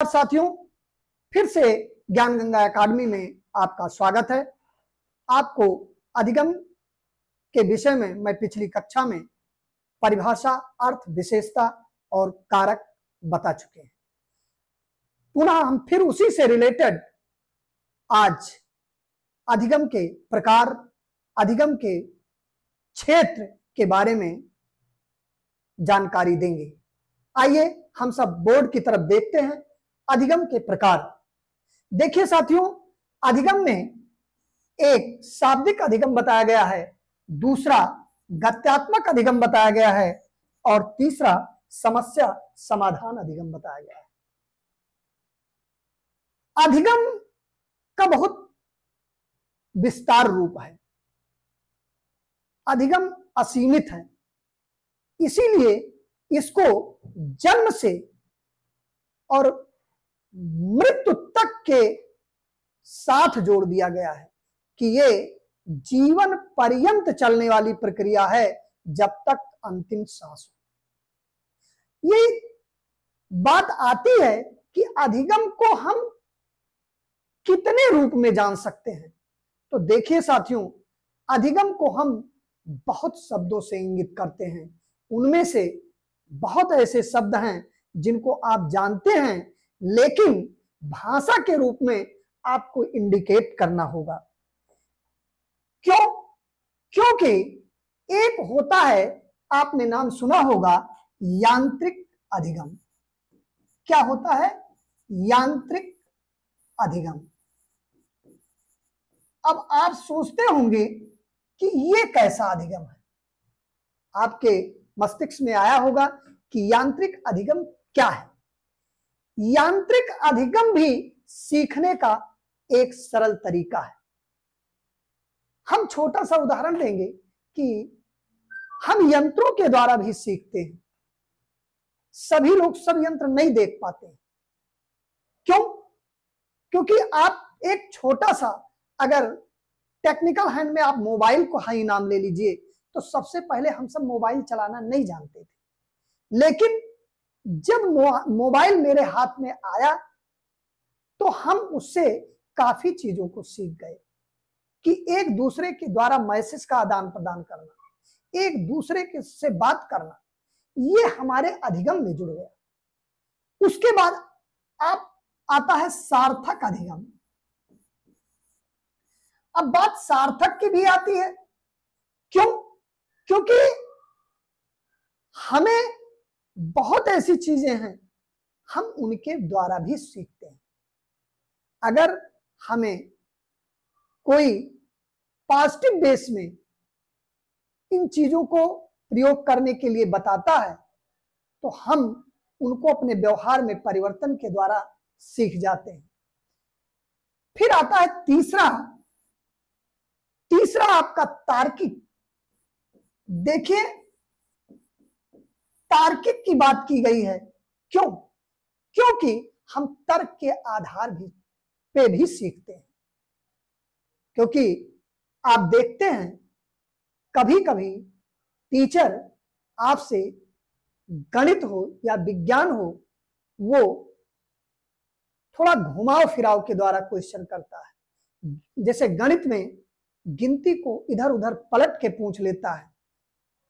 साथियों, फिर से ज्ञान गंगा एकेडमी में आपका स्वागत है। आपको अधिगम के विषय में मैं पिछली कक्षा में परिभाषा, अर्थ, विशेषता और कारक बता चुके हैं। पुनः हम फिर उसी से रिलेटेड आज अधिगम के प्रकार, अधिगम के क्षेत्र के बारे में जानकारी देंगे। आइए हम सब बोर्ड की तरफ देखते हैं। अधिगम के प्रकार देखिए साथियों, अधिगम में एक शाब्दिक अधिगम बताया गया है, दूसरा गत्यात्मक अधिगम बताया गया है और तीसरा समस्या समाधान अधिगम बताया गया है। अधिगम का बहुत विस्तार रूप है, अधिगम असीमित है, इसीलिए इसको जन्म से और मृत्यु तक के साथ जोड़ दिया गया है कि ये जीवन पर्यंत चलने वाली प्रक्रिया है, जब तक अंतिम सांस हो। ये बात आती है कि अधिगम को हम कितने रूप में जान सकते हैं। तो देखिए साथियों, अधिगम को हम बहुत शब्दों से इंगित करते हैं। उनमें से बहुत ऐसे शब्द हैं जिनको आप जानते हैं, लेकिन भाषा के रूप में आपको इंडिकेट करना होगा। क्यों? क्योंकि एक होता है, आपने नाम सुना होगा, यांत्रिक अधिगम। क्या होता है? यांत्रिक अधिगम। अब आप सोचते होंगे कि ये कैसा अधिगम है। आपके मस्तिष्क में आया होगा कि यांत्रिक अधिगम क्या है। यांत्रिक अधिगम भी सीखने का एक सरल तरीका है। हम छोटा सा उदाहरण देंगे कि हम यंत्रों के द्वारा भी सीखते हैं। सभी लोग सब यंत्र नहीं देख पाते हैं। क्यों? क्योंकि आप एक छोटा सा, अगर टेक्निकल हैंड में आप मोबाइल को ही नाम ले लीजिए, तो सबसे पहले हम सब मोबाइल चलाना नहीं जानते थे, लेकिन जब मोबाइल मेरे हाथ में आया तो हम उससे काफी चीजों को सीख गए कि एक दूसरे के द्वारा मैसेज का आदान प्रदान करना, एक दूसरे के से बात करना, ये हमारे अधिगम में जुड़ गया। उसके बाद आप आता है सार्थक अधिगम। अब बात सार्थक की भी आती है। क्यों? क्योंकि हमें बहुत ऐसी चीजें हैं, हम उनके द्वारा भी सीखते हैं। अगर हमें कोई पॉजिटिव बेस में इन चीजों को प्रयोग करने के लिए बताता है, तो हम उनको अपने व्यवहार में परिवर्तन के द्वारा सीख जाते हैं। फिर आता है तीसरा आपका तार्किक। देखिए, तार्किक की बात की गई है। क्यों? क्योंकि हम तर्क के आधार पे भी सीखते हैं। क्योंकि आप देखते हैं, कभी कभी टीचर आपसे गणित हो या विज्ञान हो, वो थोड़ा घुमाव फिराव के द्वारा क्वेश्चन करता है। जैसे गणित में गिनती को इधर उधर पलट के पूछ लेता है,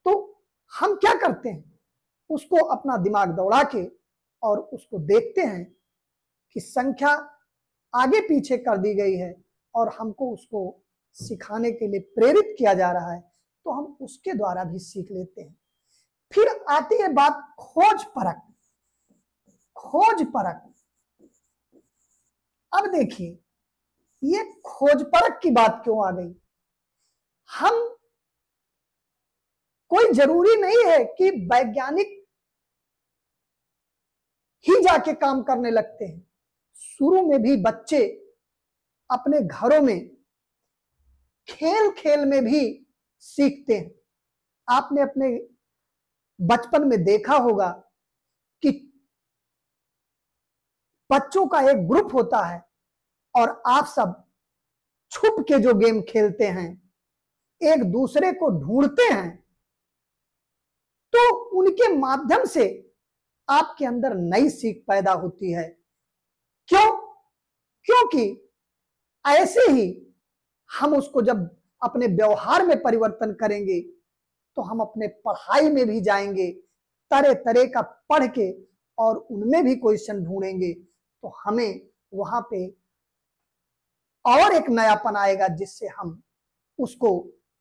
तो हम क्या करते हैं, उसको अपना दिमाग दौड़ा के और उसको देखते हैं कि संख्या आगे पीछे कर दी गई है और हमको उसको सिखाने के लिए प्रेरित किया जा रहा है, तो हम उसके द्वारा भी सीख लेते हैं। फिर आती है बात खोज परख। खोज परख। अब देखिए, ये खोज परख की बात क्यों आ गई? हम, कोई जरूरी नहीं है कि वैज्ञानिक ही जाके काम करने लगते हैं। शुरू में भी बच्चे अपने घरों में खेल खेल में भी सीखते हैं। आपने अपने बचपन में देखा होगा कि बच्चों का एक ग्रुप होता है और आप सब छुप के जो गेम खेलते हैं, एक दूसरे को ढूंढते हैं, तो उनके माध्यम से आपके अंदर नई सीख पैदा होती है क्यों? क्योंकि ऐसे ही हम उसको जब अपने व्यवहार में परिवर्तन करेंगे तो हम अपने पढ़ाई में भी जाएंगे, तरह तरह का पढ़ के और उनमें भी क्वेश्चन ढूंढेंगे, तो हमें वहां पे और एक नयापन आएगा जिससे हम उसको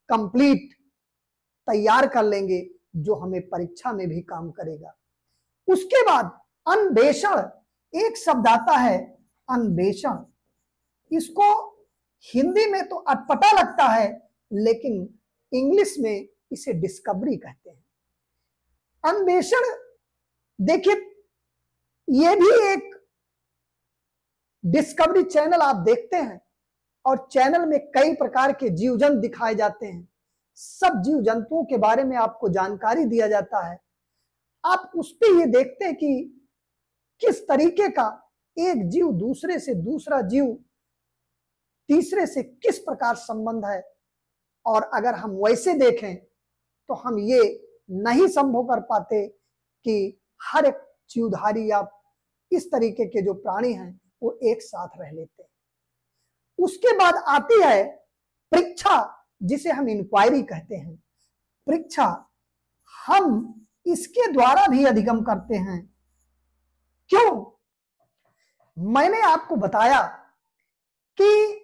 कंप्लीट तैयार कर लेंगे, जो हमें परीक्षा में भी काम करेगा। उसके बाद अन्वेषण, एक शब्द आता है अन्वेषण। इसको हिंदी में तो अटपटा लगता है, लेकिन इंग्लिश में इसे डिस्कवरी कहते हैं। अन्वेषण, देखिए ये भी एक डिस्कवरी चैनल आप देखते हैं और चैनल में कई प्रकार के जीव जंतु दिखाए जाते हैं। सब जीव जंतुओं के बारे में आपको जानकारी दिया जाता है। आप उस पर ये देखते हैं कि किस तरीके का एक जीव दूसरे से, दूसरा जीव तीसरे से किस प्रकार संबंध है। और अगर हम वैसे देखें तो हम ये नहीं संभव कर पाते कि हर एक जीवधारी या इस तरीके के जो प्राणी हैं वो एक साथ रह लेते हैं। उसके बाद आती है परीक्षा, जिसे हम इंक्वायरी कहते हैं। परीक्षा हम इसके द्वारा भी अधिगम करते हैं। क्यों? मैंने आपको बताया कि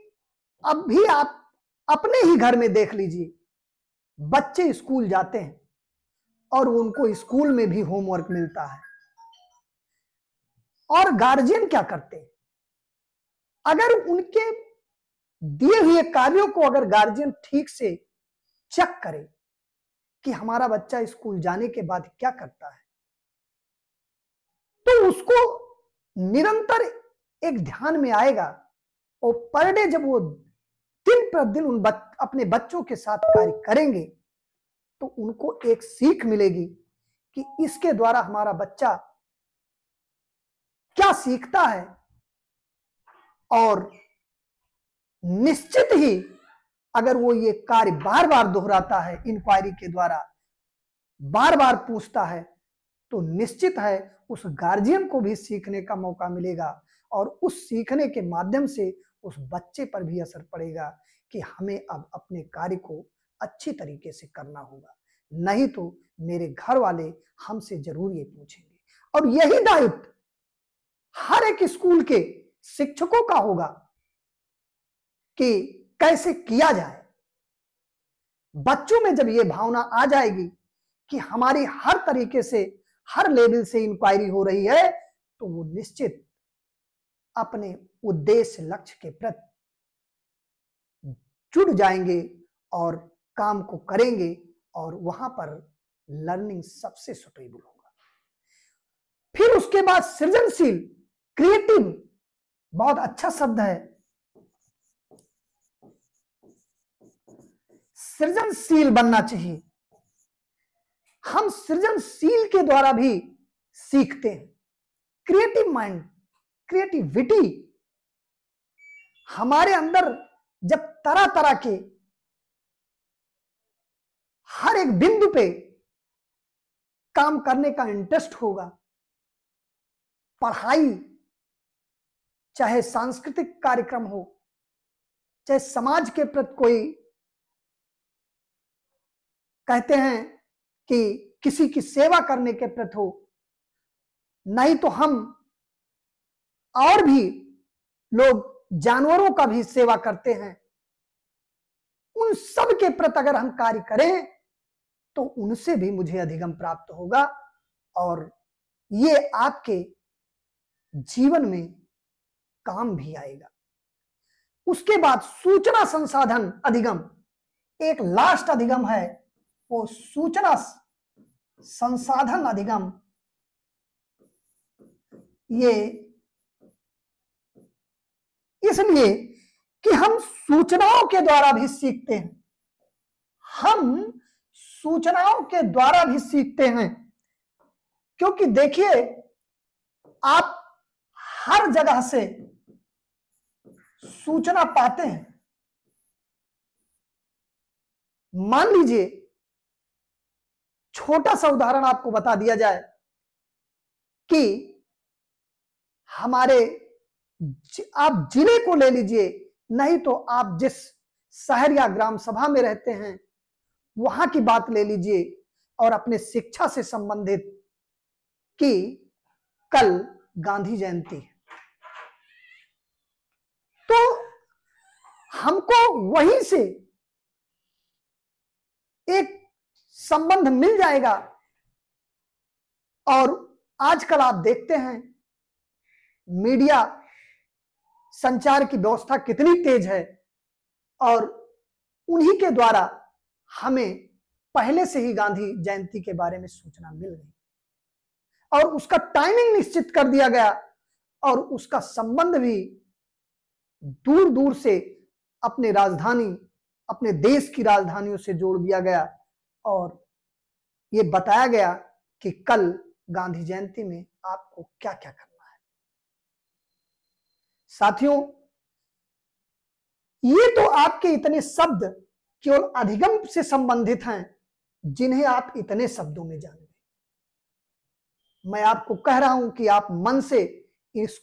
अब भी आप अपने ही घर में देख लीजिए, बच्चे स्कूल जाते हैं और उनको स्कूल में भी होमवर्क मिलता है, और गार्जियन क्या करते हैं? अगर उनके दिए हुए कार्यों को अगर गार्जियन ठीक से चेक करे कि हमारा बच्चा स्कूल जाने के बाद क्या करता है, तो उसको निरंतर एक ध्यान में आएगा और पर डे जब वो दिन प्रतिदिन अपने बच्चों के साथ कार्य करेंगे तो उनको एक सीख मिलेगी कि इसके द्वारा हमारा बच्चा क्या सीखता है। और निश्चित ही अगर वो ये कार्य बार बार दोहराता है, इंक्वायरी के द्वारा बार बार पूछता है, तो निश्चित है उस गार्जियन को भी सीखने का मौका मिलेगा और उस सीखने के माध्यम से उस बच्चे पर भी असर पड़ेगा कि हमें अब अपने कार्य को अच्छी तरीके से करना होगा, नहीं तो मेरे घर वाले हमसे जरूर ये पूछेंगे। और यही दायित्व हर एक स्कूल के शिक्षकों का होगा कि कैसे किया जाए। बच्चों में जब ये भावना आ जाएगी कि हमारी हर तरीके से, हर लेवल से इंक्वायरी हो रही है, तो वो निश्चित अपने उद्देश्य लक्ष्य के प्रति जुड़ जाएंगे और काम को करेंगे और वहां पर लर्निंग सबसे सुटेबल होगा। फिर उसके बाद सृजनशील, क्रिएटिव, बहुत अच्छा शब्द है। सृजनशील बनना चाहिए। हम सृजनशील के द्वारा भी सीखते हैं। क्रिएटिव माइंड, क्रिएटिविटी हमारे अंदर जब तरह तरह के हर एक बिंदु पे काम करने का इंटरेस्ट होगा, पढ़ाई चाहे सांस्कृतिक कार्यक्रम हो, चाहे समाज के प्रति कोई कहते हैं कि किसी की सेवा करने के प्रति हो, नहीं तो हम और भी लोग जानवरों का भी सेवा करते हैं, उन सब के प्रति अगर हम कार्य करें तो उनसे भी मुझे अधिगम प्राप्त होगा और ये आपके जीवन में काम भी आएगा। उसके बाद सूचना संसाधन अधिगम, एक लास्ट अधिगम है वो सूचना संसाधन अधिगम। ये इसलिए कि हम सूचनाओं के द्वारा भी सीखते हैं। हम सूचनाओं के द्वारा भी सीखते हैं, क्योंकि देखिए आप हर जगह से सूचना पाते हैं। मान लीजिए छोटा सा उदाहरण आपको बता दिया जाए कि हमारे आप जिले को ले लीजिए, नहीं तो आप जिस शहर या ग्राम सभा में रहते हैं वहां की बात ले लीजिए, और अपने शिक्षा से संबंधित कि कल गांधी जयंती है, तो हमको वहीं से एक संबंध मिल जाएगा। और आजकल आप देखते हैं मीडिया संचार की व्यवस्था कितनी तेज है, और उन्हीं के द्वारा हमें पहले से ही गांधी जयंती के बारे में सूचना मिल गई, और उसका टाइमिंग निश्चित कर दिया गया, और उसका संबंध भी दूर दूर से अपने राजधानी, अपने देश की राजधानियों से जोड़ दिया गया, और ये बताया गया कि कल गांधी जयंती में आपको क्या क्या करना है। साथियों, ये तो आपके इतने शब्द केवल अधिगम से संबंधित हैं जिन्हें आप इतने शब्दों में जान गए। मैं आपको कह रहा हूं कि आप मन से इस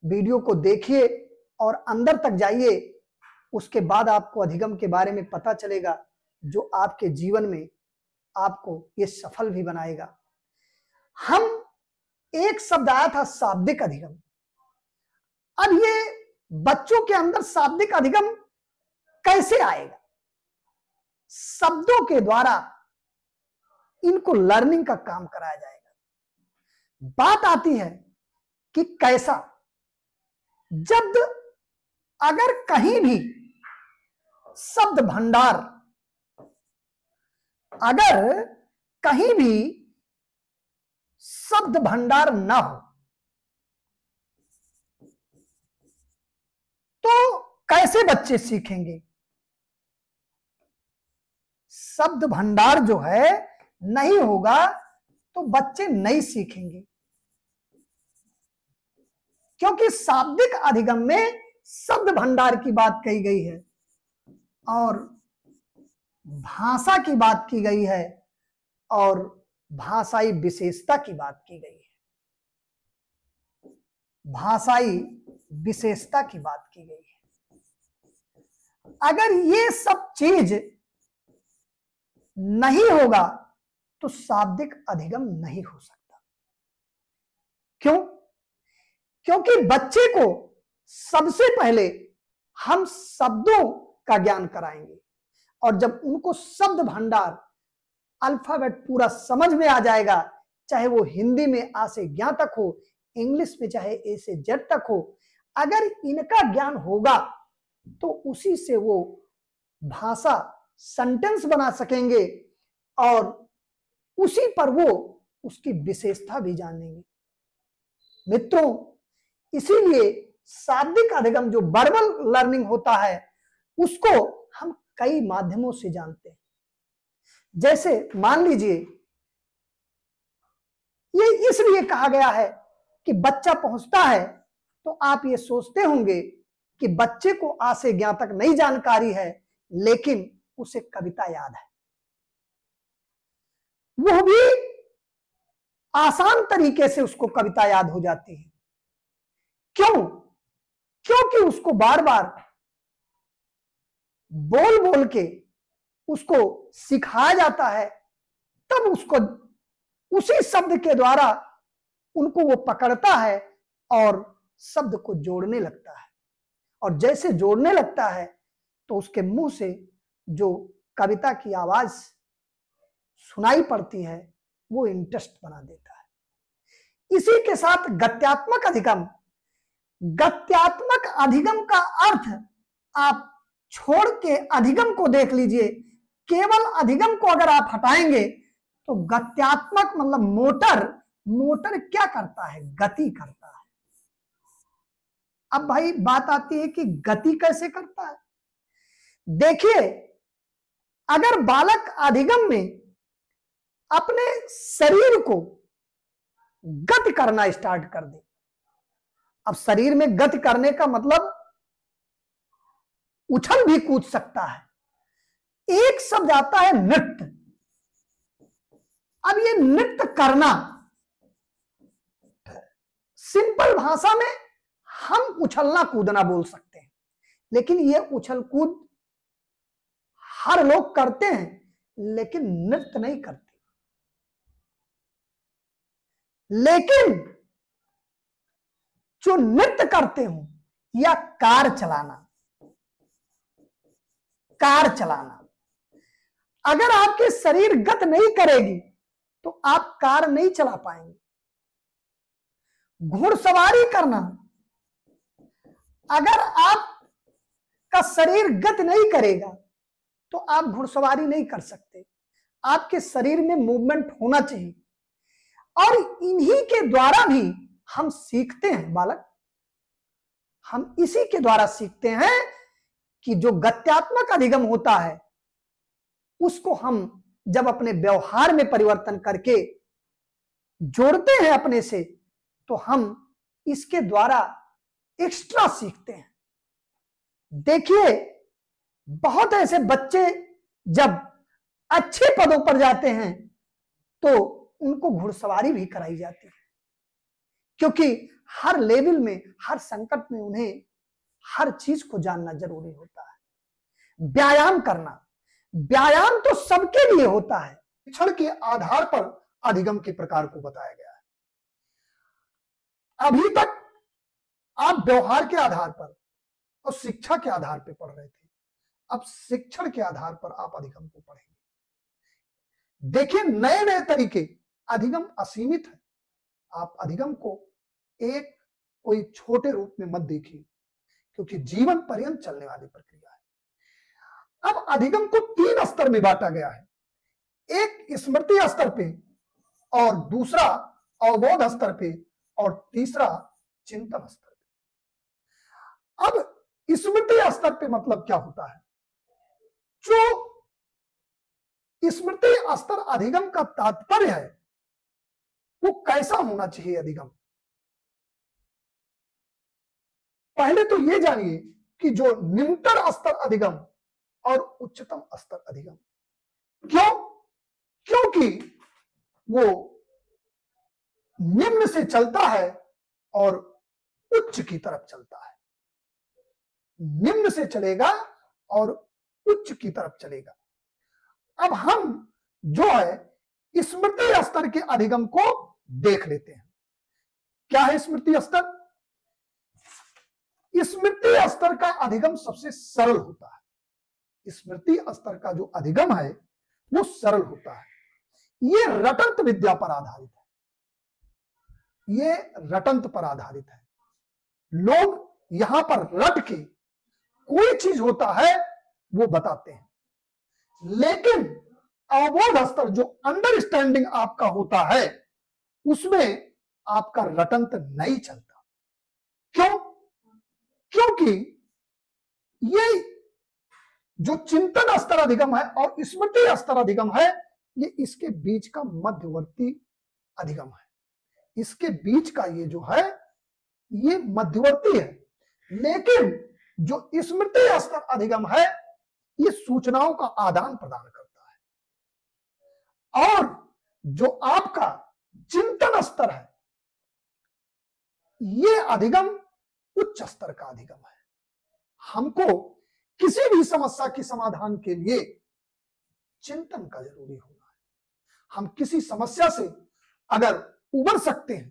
वीडियो को देखिए और अंदर तक जाइए, उसके बाद आपको अधिगम के बारे में पता चलेगा, जो आपके जीवन में आपको ये सफल भी बनाएगा। हम एक शब्द आया था शाब्दिक अधिगम। अब ये बच्चों के अंदर शाब्दिक अधिगम कैसे आएगा? शब्दों के द्वारा इनको लर्निंग का काम कराया जाएगा। बात आती है कि कैसा, जब अगर कहीं भी शब्द भंडार, अगर कहीं भी शब्द भंडार ना हो तो कैसे बच्चे सीखेंगे? शब्द भंडार जो है नहीं होगा तो बच्चे नहीं सीखेंगे, क्योंकि शाब्दिक अधिगम में शब्द भंडार की बात कही गई है और भाषा की बात की गई है और भाषाई विशेषता की बात की गई है। भाषाई विशेषता की बात की गई है। अगर ये सब चीज नहीं होगा तो शाब्दिक अधिगम नहीं हो सकता। क्यों? क्योंकि बच्चे को सबसे पहले हम शब्दों का ज्ञान कराएंगे, और जब उनको शब्द भंडार अल्फाबेट पूरा समझ में आ जाएगा, चाहे वो हिंदी में आ से ज्ञ तक हो, इंग्लिश में चाहे ए से जेड तक हो, अगर इनका ज्ञान होगा तो उसी से वो भाषा सेंटेंस बना सकेंगे और उसी पर वो उसकी विशेषता भी जानेंगे। मित्रों, इसीलिए शाब्दिक अधिगम जो वर्बल लर्निंग होता है उसको हम कई माध्यमों से जानते हैं। जैसे मान लीजिए, ये इसलिए कहा गया है कि बच्चा पहुंचता है तो आप ये सोचते होंगे कि बच्चे को आ से ज्ञ तक नई जानकारी है, लेकिन उसे कविता याद है। वो भी आसान तरीके से उसको कविता याद हो जाती है। क्यों? क्योंकि उसको बार बार बोल बोल के उसको सिखाया जाता है, तब उसको उसी शब्द के द्वारा उनको वो पकड़ता है और शब्द को जोड़ने लगता है, और जैसे जोड़ने लगता है तो उसके मुंह से जो कविता की आवाज सुनाई पड़ती है वो इंटरेस्ट बना देता है। इसी के साथ गत्यात्मक अधिगम, गत्यात्मक अधिगम का अर्थ आप छोड़ के अधिगम को देख लीजिए। केवल अधिगम को अगर आप हटाएंगे तो गत्यात्मक मतलब मोटर, मोटर क्या करता है? गति करता है। अब भाई बात आती है कि गति कैसे करता है। देखिए, अगर बालक अधिगम में अपने शरीर को गति करना स्टार्ट कर दे, अब शरीर में गति करने का मतलब उछल भी कूद सकता है। एक शब्द आता है नृत्य। अब ये नृत्य करना सिंपल भाषा में हम उछलना कूदना बोल सकते हैं, लेकिन ये उछल कूद हर लोग करते हैं लेकिन नृत्य नहीं करते। लेकिन जो नृत्य करते हो या कार चलाना, अगर आपके शरीर गत नहीं करेगी तो आप कार नहीं चला पाएंगे। घुड़सवारी करना, अगर आपका शरीर गत नहीं करेगा तो आप घुड़सवारी नहीं कर सकते। आपके शरीर में मूवमेंट होना चाहिए, और इन्हीं के द्वारा भी हम सीखते हैं बालक। हम इसी के द्वारा सीखते हैं कि जो गत्यात्मक अधिगम होता है उसको हम जब अपने व्यवहार में परिवर्तन करके जोड़ते हैं अपने से, तो हम इसके द्वारा एक्स्ट्रा सीखते हैं। देखिए, बहुत ऐसे बच्चे जब अच्छे पदों पर जाते हैं तो उनको घुड़सवारी भी कराई जाती है, क्योंकि हर लेवल में, हर संकट में उन्हें हर चीज को जानना जरूरी होता है। व्यायाम करना, व्यायाम तो सबके लिए होता है। शिक्षण के आधार पर अधिगम के प्रकार को बताया गया है। अभी तक आप व्यवहार के आधार पर और शिक्षा के आधार पर पढ़ रहे थे, अब शिक्षण के आधार पर आप अधिगम को पढ़ेंगे। देखिए, नए नए तरीके, अधिगम असीमित है। आप अधिगम को एक कोई छोटे रूप में मत देखिए, क्योंकि जीवन पर्यंत चलने वाली प्रक्रिया है। अब अधिगम को 3 स्तर में बांटा गया है, एक स्मृति स्तर पे, और दूसरा अवबोध स्तर पे, और तीसरा चिंतन स्तर पे। अब स्मृति स्तर पे मतलब क्या होता है? जो स्मृति स्तर अधिगम का तात्पर्य है वो कैसा होना चाहिए अधिगम? पहले तो ये जानिए कि जो निम्नतर स्तर अधिगम और उच्चतम स्तर अधिगम, क्यों? क्योंकि वो निम्न से चलता है और उच्च की तरफ चलता है। निम्न से चलेगा और उच्च की तरफ चलेगा। अब हम जो है स्मृति स्तर के अधिगम को देख लेते हैं। क्या है स्मृति स्तर? स्मृति स्तर का अधिगम सबसे सरल होता है। स्मृति स्तर का जो अधिगम है वो सरल होता है। ये रटंत विद्या पर आधारित है। ये रटंत पर आधारित है। लोग यहां पर रट के कोई चीज होता है वो बताते हैं, लेकिन अवबोध स्तर, जो अंडरस्टैंडिंग आपका होता है, उसमें आपका रटंत नहीं चलता। क्यों? क्योंकि ये जो चिंतन स्तर अधिगम है और स्मृति स्तर अधिगम है, ये इसके बीच का मध्यवर्ती अधिगम है। इसके बीच का ये जो है ये मध्यवर्ती है। लेकिन जो स्मृति स्तर अधिगम है ये सूचनाओं का आदान प्रदान करता है, और जो आपका चिंतन स्तर है ये अधिगम उच्च स्तर का अधिगम है। हमको किसी भी समस्या के समाधान के लिए चिंतन का जरूरी होना है। हम किसी समस्या से अगर उबर सकते हैं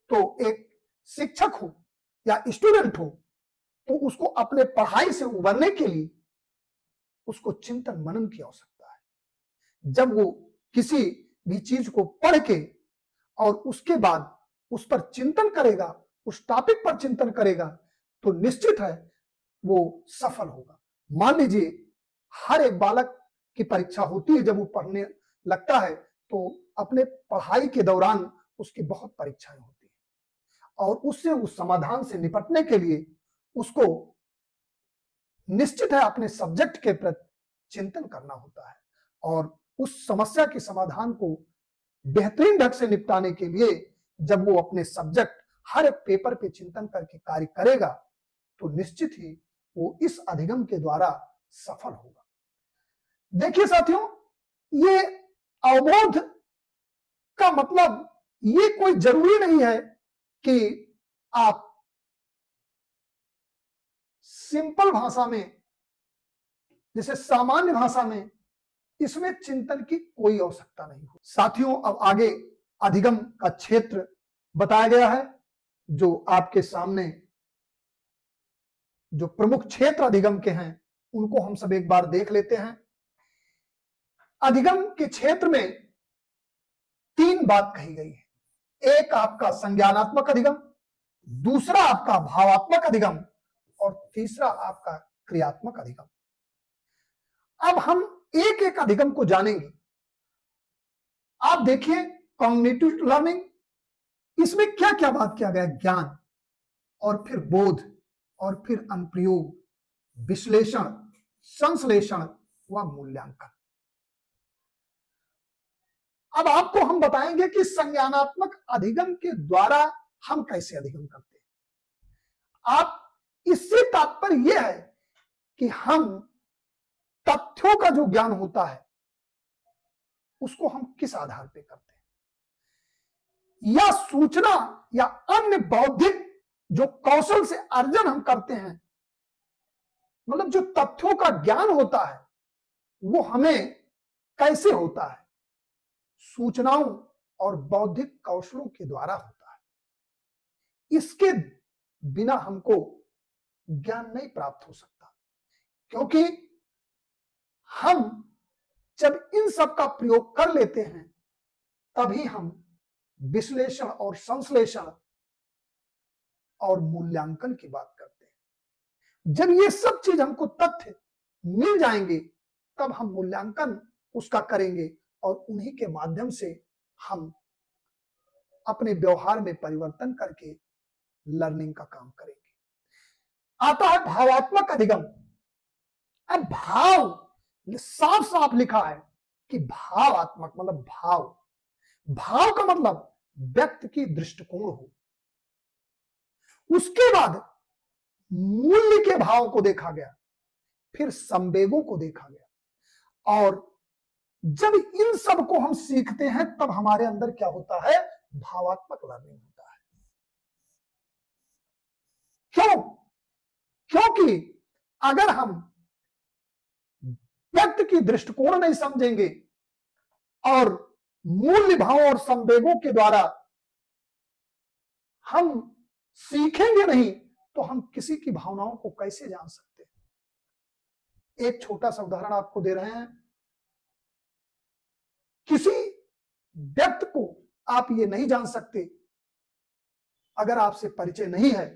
तो एक शिक्षक हो या स्टूडेंट हो तो उसको अपने पढ़ाई से उबरने के लिए उसको चिंतन मनन की आवश्यकता है। जब वो किसी भी चीज को पढ़ के और उसके बाद उस पर चिंतन करेगा, उस टॉपिक पर चिंतन करेगा, तो निश्चित है वो सफल होगा। मान लीजिए हर एक बालक की परीक्षा होती है, जब वो पढ़ने लगता है तो अपने पढ़ाई के दौरान उसकी बहुत परीक्षाएं होती हैं, और उससे उस समाधान से निपटने के लिए उसको निश्चित है अपने सब्जेक्ट के प्रति चिंतन करना होता है, और उस समस्या के समाधान को बेहतरीन ढंग से निपटाने के लिए जब वो अपने सब्जेक्ट हर एक पेपर पे चिंतन करके कार्य करेगा तो निश्चित ही वो इस अधिगम के द्वारा सफल होगा। देखिए साथियों, ये अवबोध का मतलब ये कोई जरूरी नहीं है कि आप सिंपल भाषा में, जैसे सामान्य भाषा में, इसमें चिंतन की कोई आवश्यकता नहीं हो। साथियों, अब आगे अधिगम का क्षेत्र बताया गया है, जो आपके सामने जो प्रमुख क्षेत्र अधिगम के हैं उनको हम सब एक बार देख लेते हैं। अधिगम के क्षेत्र में 3 बात कही गई है। एक आपका संज्ञानात्मक अधिगम, दूसरा आपका भावात्मक अधिगम और तीसरा आपका क्रियात्मक अधिगम। अब हम एक एक अधिगम को जानेंगे। आप देखिए, कॉग्निटिव लर्निंग, इसमें क्या क्या बात किया गया? ज्ञान, और फिर बोध, और फिर अनुप्रयोग, विश्लेषण, संश्लेषण व मूल्यांकन। अब आपको हम बताएंगे कि संज्ञानात्मक अधिगम के द्वारा हम कैसे अधिगम करते हैं। आप, इससे तात्पर्य यह है कि हम तथ्यों का जो ज्ञान होता है उसको हम किस आधार पे करते हैं, या सूचना या अन्य बौद्धिक जो कौशल से अर्जन हम करते हैं, मतलब जो तथ्यों का ज्ञान होता है वो हमें कैसे होता है? सूचनाओं और बौद्धिक कौशलों के द्वारा होता है। इसके बिना हमको ज्ञान नहीं प्राप्त हो सकता, क्योंकि हम जब इन सब का प्रयोग कर लेते हैं तभी हम विश्लेषण और संश्लेषण और मूल्यांकन की बात करते हैं। जब ये सब चीज हमको तथ्य मिल जाएंगे तब हम मूल्यांकन उसका करेंगे और उन्हीं के माध्यम से हम अपने व्यवहार में परिवर्तन करके लर्निंग का काम करेंगे। आता है भावात्मक अधिगम। अब भाव साफ साफ लिखा है कि भावात्मक मतलब भाव, भाव का मतलब व्यक्ति की दृष्टिकोण हो। उसके बाद मूल्य के भाव को देखा गया, फिर संवेगों को देखा गया, और जब इन सब को हम सीखते हैं तब हमारे अंदर क्या होता है? भावात्मक लर्निंग होता है। क्यों? क्योंकि अगर हम व्यक्ति की दृष्टिकोण नहीं समझेंगे और मूल्य भाव और संवेगों के द्वारा हम सीखेंगे नहीं तो हम किसी की भावनाओं को कैसे जान सकते हैं? एक छोटा सा उदाहरण आपको दे रहे हैं। किसी व्यक्ति को आप ये नहीं जान सकते अगर आपसे परिचय नहीं है।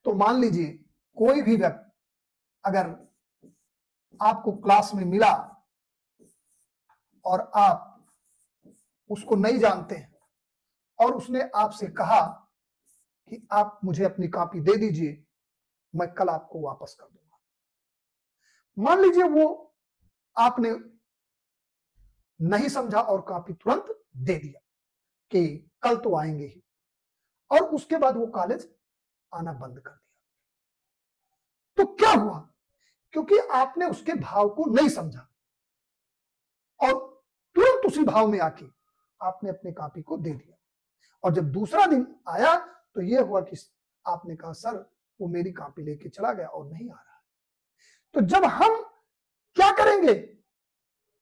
तो मान लीजिए कोई भी व्यक्ति अगर आपको क्लास में मिला और आप उसको नहीं जानते हैं और उसने आपसे कहा कि आप मुझे अपनी कॉपी दे दीजिए, मैं कल आपको वापस कर दूंगा। मान लीजिए वो आपने नहीं समझा और कॉपी तुरंत दे दिया कि कल तो आएंगे ही, और उसके बाद वो कॉलेज आना बंद कर दिया। तो क्या हुआ? क्योंकि आपने उसके भाव को नहीं समझा और तुरंत उसी भाव में आके आपने अपनी कॉपी को दे दिया। और जब दूसरा दिन आया तो यह हुआ कि आपने कहा सर वो मेरी कॉपी लेके चला गया और नहीं आ रहा। तो जब हम क्या करेंगे?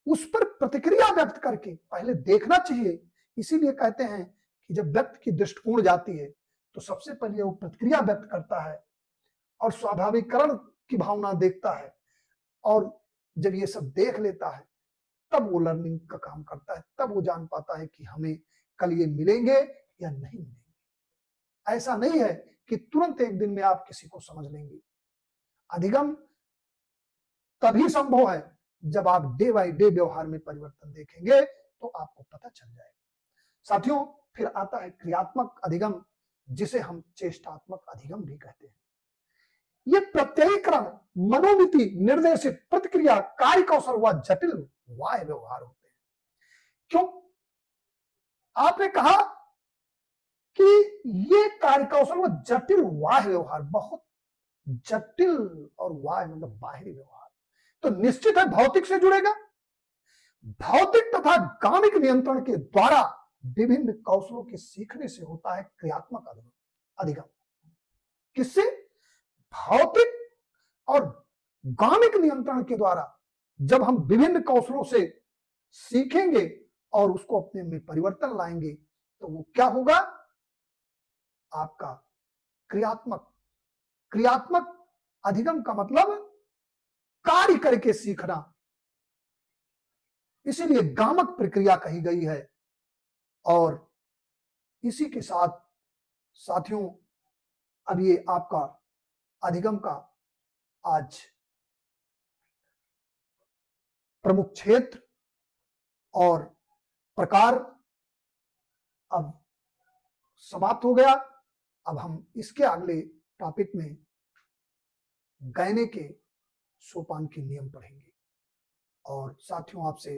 उस पर प्रतिक्रिया व्यक्त करके पहले देखना चाहिए। इसीलिए कहते हैं कि जब व्यक्ति की दृष्टिकोण जाती है तो सबसे पहले वो प्रतिक्रिया व्यक्त करता है और स्वाभाविकरण की भावना देखता है, और जब ये सब देख लेता है तब वो लर्निंग का काम करता है। तब वो जान पाता है कि हमें कल ये मिलेंगे या नहीं मिलेंगे। ऐसा नहीं है कि तुरंत एक दिन में आप किसी को समझ लेंगे। अधिगम तभी संभव है जब आप डे बाय डे व्यवहार में परिवर्तन देखेंगे तो आपको पता चल जाएगा। साथियों, फिर आता है क्रियात्मक अधिगम, जिसे हम चेष्टात्मक अधिगम भी कहते हैं। ये प्रत्ययीकरण, मनोनीति, निर्देशित प्रतिक्रिया, कार्य कौशल व जटिल वाह्य व्यवहार होते हैं। क्यों? आपने कहा कि ये कार्य कौशल व जटिल वाह्य व्यवहार, बहुत जटिल, और वाह्य मतलब बाहरी व्यवहार, तो निश्चित है भौतिक से जुड़ेगा। भौतिक तथा कामिक नियंत्रण के द्वारा विभिन्न कौशलों के सीखने से होता है क्रियात्मक अधिगम। किससे? भौतिक और गामिक नियंत्रण के द्वारा जब हम विभिन्न कौशलों से सीखेंगे और उसको अपने में परिवर्तन लाएंगे तो वो क्या होगा, आपका क्रियात्मक क्रियात्मक अधिगम का मतलब कार्य करके सीखना, इसीलिए गामक प्रक्रिया कही गई है। और इसी के साथ साथियों, अब ये आपका अधिगम का आज प्रमुख क्षेत्र और प्रकार अब समाप्त हो गया। अब हम इसके अगले टॉपिक में गायने के सोपान के नियम पढ़ेंगे। और साथियों, आपसे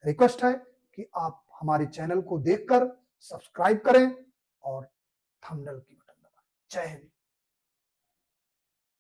रिक्वेस्ट है कि आप हमारे चैनल को देखकर सब्सक्राइब करें और थंबनेल की बटन दबाएं। जय हिंद।